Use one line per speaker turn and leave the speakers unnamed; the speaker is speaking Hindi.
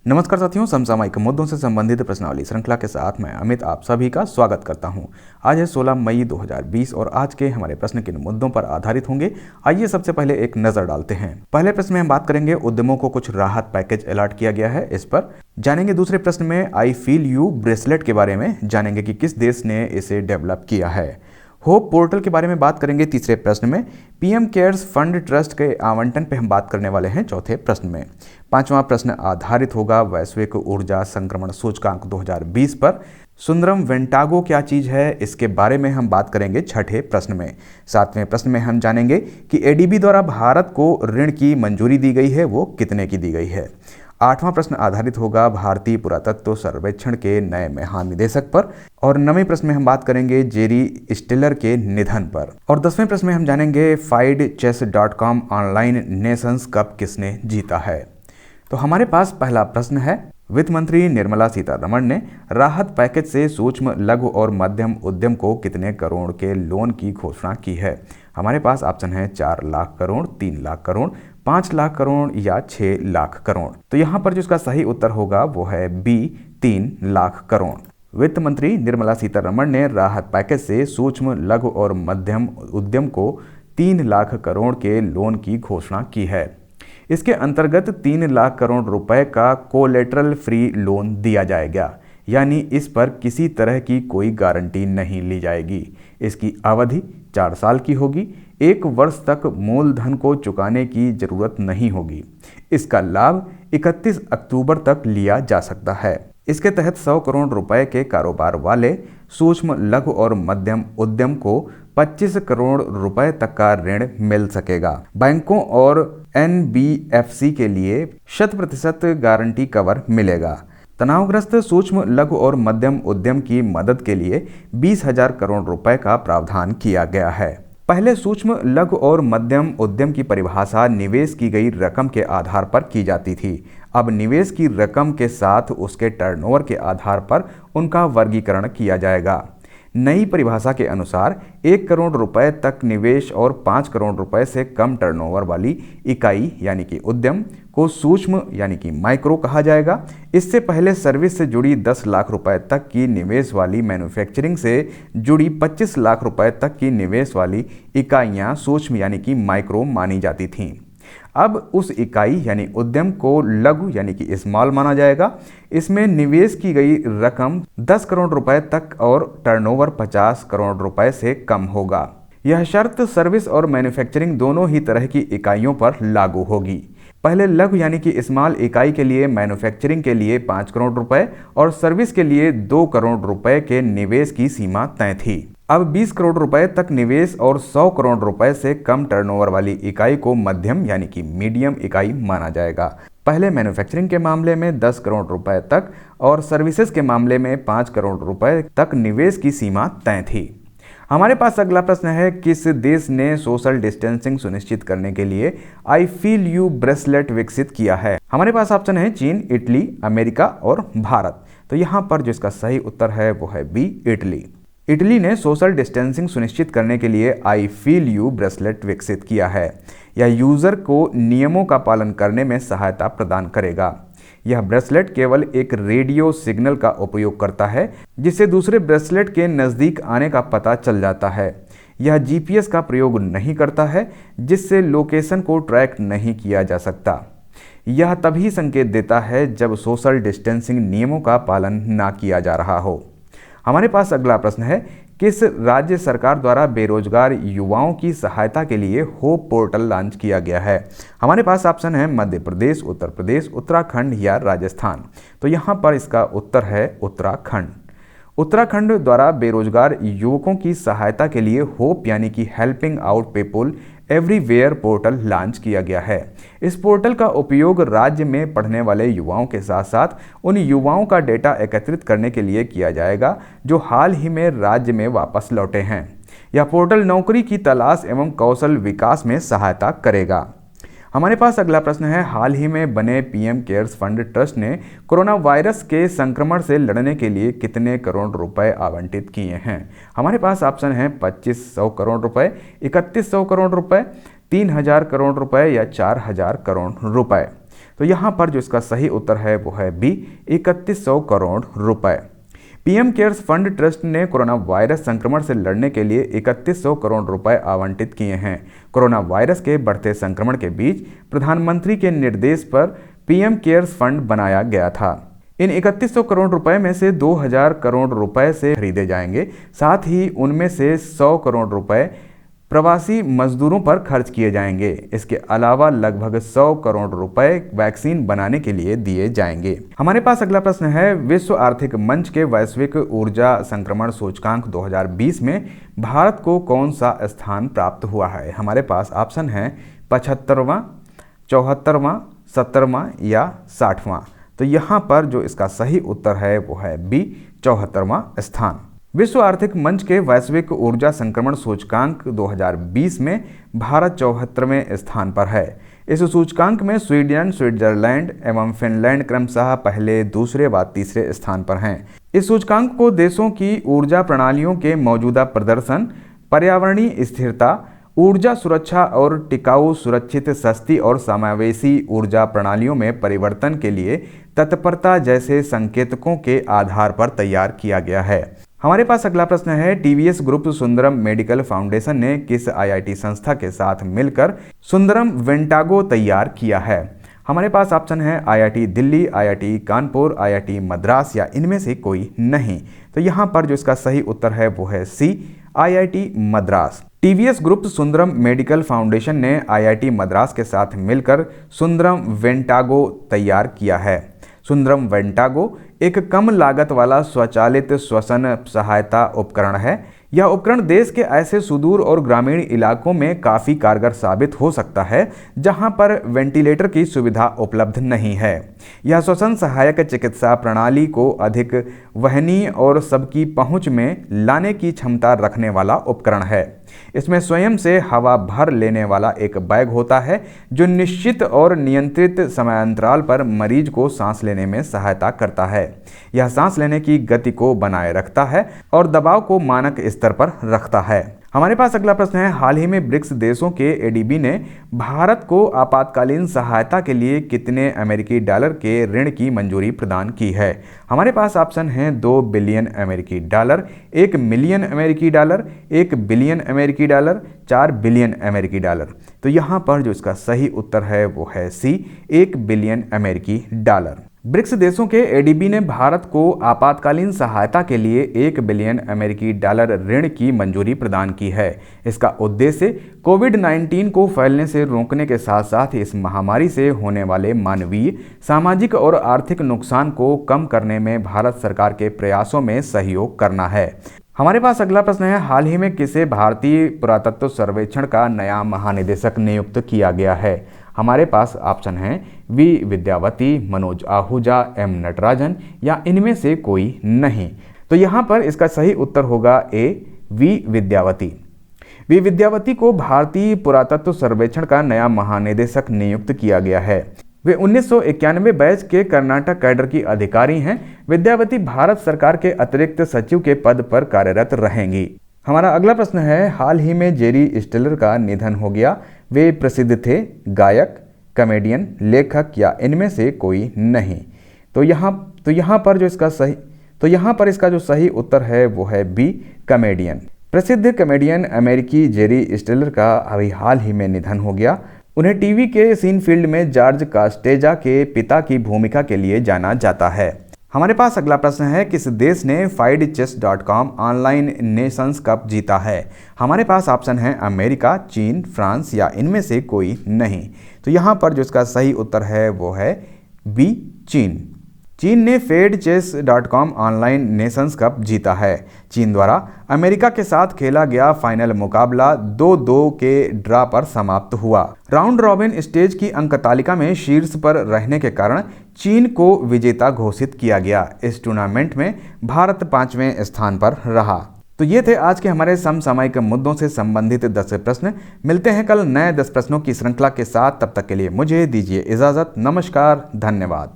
नमस्कार साथियों, समसामयिक मुद्दों से संबंधित प्रश्नावली श्रृंखला के साथ मैं अमित आप सभी का स्वागत करता हूं। आज है 16 मई 2020 और आज के हमारे प्रश्न किन मुद्दों पर आधारित होंगे, आइए सबसे पहले एक नजर डालते हैं। पहले प्रश्न में हम बात करेंगे उद्यमों को कुछ राहत पैकेज अलॉट किया गया है, इस पर जानेंगे। दूसरे प्रश्न में आई फील यू ब्रेसलेट के बारे में जानेंगे कि किस देश ने इसे डेवलप किया है। होप पोर्टल के बारे में बात करेंगे तीसरे प्रश्न में। पीएम केयर्स फंड ट्रस्ट के आवंटन पे हम बात करने वाले हैं चौथे प्रश्न में। पांचवा प्रश्न आधारित होगा वैश्विक ऊर्जा संक्रमण सूचकांक 2020 पर। सुंदरम वेंटागो क्या चीज है, इसके बारे में हम बात करेंगे छठे प्रश्न में। सातवें प्रश्न में हम जानेंगे कि एडीबी द्वारा भारत को ऋण की मंजूरी दी गई है, वो कितने की दी गई है। आठवां प्रश्न आधारित होगा भारतीय पुरातत्व सर्वेक्षण के नए महानिदेशक पर। और नवें प्रश्न में हम बात करेंगे जेरी स्टिलर के निधन पर। और 10वें प्रश्न में हम जानेंगे FideChess.com ऑनलाइन नेशंस कप किसने जीता है। तो हमारे पास पहला प्रश्न है, वित्त मंत्री निर्मला सीतारमण ने राहत पैकेज से सूक्ष्म लघु और मध्यम उद्यम को कितने करोड़ के लोन की घोषणा की है। हमारे पास ऑप्शन है 4 लाख करोड़, 3 लाख करोड़, 5 लाख करोड़ या 6 लाख करोड़। तो यहाँ पर जो इसका सही उत्तर होगा वो है बी, 3 लाख करोड़। वित्त मंत्री निर्मला सीतारमण ने राहत पैकेज से सूक्ष्म लघु और मध्यम उद्यम को 3 लाख करोड़ के लोन की घोषणा की है। इसके अंतर्गत 3 लाख करोड़ रुपए का कोलेटरल फ्री लोन दिया जाएगा, यानी इस पर किसी तरह की कोई गारंटी नहीं ली जाएगी। इसकी अवधि 4 साल की होगी। 1 वर्ष तक मूलधन को चुकाने की जरूरत नहीं होगी। इसका लाभ 31 अक्टूबर तक लिया जा सकता है। इसके तहत 100 करोड़ रुपए के कारोबार वाले सूक्ष्म लघु और मध्यम उद्यम को 25 करोड़ रुपए तक का ऋण मिल सकेगा। बैंकों और एनबीएफसी के लिए 100% गारंटी कवर मिलेगा। तनावग्रस्त सूक्ष्म लघु और मध्यम उद्यम की मदद के लिए 20,000 करोड़ रुपए का प्रावधान किया गया है। पहले सूक्ष्म लघु और मध्यम उद्यम की परिभाषा निवेश की गई रकम के आधार पर की जाती थी। अब निवेश की रकम के साथ उसके टर्नओवर के आधार पर उनका वर्गीकरण किया जाएगा। नई परिभाषा के अनुसार 1 करोड़ रुपए तक निवेश और 5 करोड़ रुपए से कम टर्नओवर वाली इकाई यानी कि उद्यम को सूक्ष्म यानी कि माइक्रो कहा जाएगा। इससे पहले सर्विस से जुड़ी 10 लाख रुपए तक की निवेश वाली मैन्युफैक्चरिंग से जुड़ी 25 लाख रुपए तक की निवेश वाली इकाइयां सूक्ष्म यानी कि माइक्रो मानी जाती थीं। अब उस इकाई यानी उद्यम को लघु यानी कि स्मॉल माना जाएगा। इसमें निवेश की गई रकम 10 करोड़ रुपए तक और टर्नओवर 50 करोड़ रुपए से कम होगा। यह शर्त सर्विस और मैन्युफैक्चरिंग दोनों ही तरह की इकाइयों पर लागू होगी। पहले लघु यानी कि स्मॉल इकाई के लिए मैन्युफैक्चरिंग के लिए 5 करोड़ रुपए और सर्विस के लिए 2 करोड़ रुपए के निवेश की सीमा तय थी। अब 20 करोड़ रुपए तक निवेश और 100 करोड़ रुपए से कम टर्नओवर वाली इकाई को मध्यम यानी कि मीडियम इकाई माना जाएगा। पहले मैन्युफैक्चरिंग के मामले में 10 करोड़ रुपए तक और सर्विसेज के मामले में 5 करोड़ रुपए तक निवेश की सीमा तय थी। हमारे पास अगला प्रश्न है, किस देश ने सोशल डिस्टेंसिंग सुनिश्चित करने के लिए आई फील यू ब्रेसलेट विकसित किया है। हमारे पास ऑप्शन है चीन, इटली, अमेरिका और भारत। तो यहाँ पर जो इसका सही उत्तर है वो है बी, इटली। इटली ने सोशल डिस्टेंसिंग सुनिश्चित करने के लिए आई फील यू ब्रेसलेट विकसित किया है। यह यूजर को नियमों का पालन करने में सहायता प्रदान करेगा। यह ब्रेसलेट केवल एक रेडियो सिग्नल का उपयोग करता है, जिससे दूसरे ब्रेसलेट के नज़दीक आने का पता चल जाता है। यह जीपीएस का प्रयोग नहीं करता है, जिससे लोकेशन को ट्रैक नहीं किया जा सकता। यह तभी संकेत देता है जब सोशल डिस्टेंसिंग नियमों का पालन ना किया जा रहा हो। हमारे पास अगला प्रश्न है, किस राज्य सरकार द्वारा बेरोजगार युवाओं की सहायता के लिए होप पोर्टल लॉन्च किया गया है। हमारे पास ऑप्शन है मध्य प्रदेश, उत्तर प्रदेश, उत्तराखंड या राजस्थान। तो यहाँ पर इसका उत्तर है उत्तराखंड। उत्तराखंड द्वारा बेरोजगार युवकों की सहायता के लिए होप यानी कि helping out people everywhere portal launch किया गया है। इस पोर्टल का उपयोग राज्य में पढ़ने वाले युवाओं के साथ साथ उन युवाओं का डेटा एकत्रित करने के लिए किया जाएगा जो हाल ही में राज्य में वापस लौटे हैं। यह पोर्टल नौकरी की तलाश एवं कौशल विकास में सहायता करेगा। हमारे पास अगला प्रश्न है, हाल ही में बने पीएम केयर्स फंड ट्रस्ट ने कोरोना वायरस के संक्रमण से लड़ने के लिए कितने करोड़ रुपए आवंटित किए हैं। हमारे पास ऑप्शन है 2500 करोड़ रुपए, 3100 करोड़ रुपए, 3000 करोड़ रुपए या 4000 करोड़ रुपए। तो यहाँ पर जो इसका सही उत्तर है वो है बी, 3100 करोड़ रुपए। पीएम केयर्स फंड ट्रस्ट ने कोरोना वायरस संक्रमण से लड़ने के लिए 3100 करोड़ रुपए आवंटित किए हैं। कोरोना वायरस के बढ़ते संक्रमण के बीच प्रधानमंत्री के निर्देश पर पीएम केयर्स फंड बनाया गया था। इन 3100 करोड़ रुपए में से 2000 करोड़ रुपए से खरीदे जाएंगे। साथ ही उनमें से 100 करोड़ रुपए प्रवासी मजदूरों पर खर्च किए जाएंगे। इसके अलावा लगभग 100 करोड़ रुपए वैक्सीन बनाने के लिए दिए जाएंगे। हमारे पास अगला प्रश्न है, विश्व आर्थिक मंच के वैश्विक ऊर्जा संक्रमण सूचकांक 2020 में भारत को कौन सा स्थान प्राप्त हुआ है। हमारे पास ऑप्शन है 75वां, 74वां, 70वां या 60वां। तो यहाँ पर जो इसका सही उत्तर है वो है बी, 74वां स्थान। विश्व आर्थिक मंच के वैश्विक ऊर्जा संक्रमण सूचकांक 2020 में भारत 74वें स्थान पर है। इस सूचकांक में स्वीडन, स्विट्जरलैंड एवं फिनलैंड क्रमशः पहले, दूसरे व तीसरे स्थान पर हैं। इस सूचकांक को देशों की ऊर्जा प्रणालियों के मौजूदा प्रदर्शन, पर्यावरणीय स्थिरता, ऊर्जा सुरक्षा और टिकाऊ, सुरक्षित, सस्ती और समावेशी ऊर्जा प्रणालियों में परिवर्तन के लिए तत्परता जैसे संकेतकों के आधार पर तैयार किया गया है। हमारे पास अगला प्रश्न है, TVS group Sundaram medical foundation ने किस आईआईटी संस्था के साथ मिलकर सुंदरम वेंटागो तैयार किया है। हमारे पास ऑप्शन है IIT Delhi, IIT Kanpur, IIT Madras या इनमें से कोई नहीं। तो यहाँ पर जो इसका सही उत्तर है वो है C, IIT Madras. TVS group Sundaram medical foundation ने आईआईटी मद्रास के साथ मिलकर सुंदरम वेंटागो तैयार किया है। सुंदरम वेंटागो एक कम लागत वाला स्वचालित श्वसन सहायता उपकरण है। यह उपकरण देश के ऐसे सुदूर और ग्रामीण इलाकों में काफ़ी कारगर साबित हो सकता है जहां पर वेंटिलेटर की सुविधा उपलब्ध नहीं है। यह श्वसन सहायक चिकित्सा प्रणाली को अधिक वहनीय और सबकी पहुंच में लाने की क्षमता रखने वाला उपकरण है। इसमें स्वयं से हवा भर लेने वाला एक बैग होता है जो निश्चित और नियंत्रित समयांतराल पर मरीज को सांस लेने में सहायता करता है। यह सांस लेने की गति को बनाए रखता है और दबाव को मानक स्तर पर रखता है। हमारे पास अगला प्रश्न है, हाल ही में ब्रिक्स देशों के एडीबी ने भारत को आपातकालीन सहायता के लिए कितने अमेरिकी डॉलर के ऋण की मंजूरी प्रदान की है। हमारे पास ऑप्शन है 2 बिलियन अमेरिकी डॉलर, 1 मिलियन अमेरिकी डॉलर, 1 बिलियन अमेरिकी डॉलर, 4 बिलियन अमेरिकी डॉलर। तो यहाँ पर जो इसका सही उत्तर है वो है सी, 1 बिलियन अमेरिकी डॉलर। ब्रिक्स देशों के एडीबी ने भारत को आपातकालीन सहायता के लिए 1 बिलियन अमेरिकी डॉलर ऋण की मंजूरी प्रदान की है। इसका उद्देश्य कोविड-19 को फैलने से रोकने के साथ साथ इस महामारी से होने वाले मानवीय, सामाजिक और आर्थिक नुकसान को कम करने में भारत सरकार के प्रयासों में सहयोग करना है। हमारे पास अगला प्रश्न है, हाल ही में किसे भारतीय पुरातत्व सर्वेक्षण का नया महानिदेशक नियुक्त किया गया है। हमारे पास ऑप्शन हैं वी विद्यावती, मनोज आहूजा, एम नटराजन या इनमें से कोई नहीं। तो यहाँ पर इसका सही उत्तर होगा ए, वी विद्यावती। वी विद्यावती को भारतीय पुरातत्व सर्वेक्षण का नया महानिदेशक नियुक्त किया गया है। वे 1991 बैच के कर्नाटक कैडर की अधिकारी हैं। विद्यावती भारत सरकार के अतिरिक्त सचिव के पद पर कार्यरत रहेंगी। हमारा अगला प्रश्न है, हाल ही में जेरी स्टिलर का निधन हो गया। वे प्रसिद्ध थे गायक, कॉमेडियन, लेखक या इनमें से कोई नहीं। तो यहाँ पर इसका जो सही उत्तर है वो है बी, कॉमेडियन। प्रसिद्ध कॉमेडियन अमेरिकी जेरी स्टिलर का अभी हाल ही में निधन हो गया। उन्हें टीवी के सीनफील्ड में जॉर्ज कास्टेजा के पिता की भूमिका के लिए जाना जाता है। हमारे पास अगला प्रश्न है, किस देश ने FIDECHESS.com ऑनलाइन नेशंस कप जीता है। हमारे पास ऑप्शन है अमेरिका, चीन, फ्रांस या इनमें से कोई नहीं। तो यहाँ पर जो इसका सही उत्तर है वो है बी, चीन। चीन ने FIDECHESS.com ऑनलाइन नेशंस कप जीता है। चीन द्वारा अमेरिका के साथ खेला गया फाइनल मुकाबला 2-2 के ड्रा पर समाप्त हुआ। राउंड रॉबिन स्टेज की अंक तालिका में शीर्ष पर रहने के कारण चीन को विजेता घोषित किया गया। इस टूर्नामेंट में भारत 5वें स्थान पर रहा। तो ये थे आज के हमारे समसामयिक मुद्दों से संबंधित 10 प्रश्न। मिलते हैं कल नए 10 प्रश्नों की श्रृंखला के साथ। तब तक के लिए मुझे दीजिए इजाजत। नमस्कार, धन्यवाद।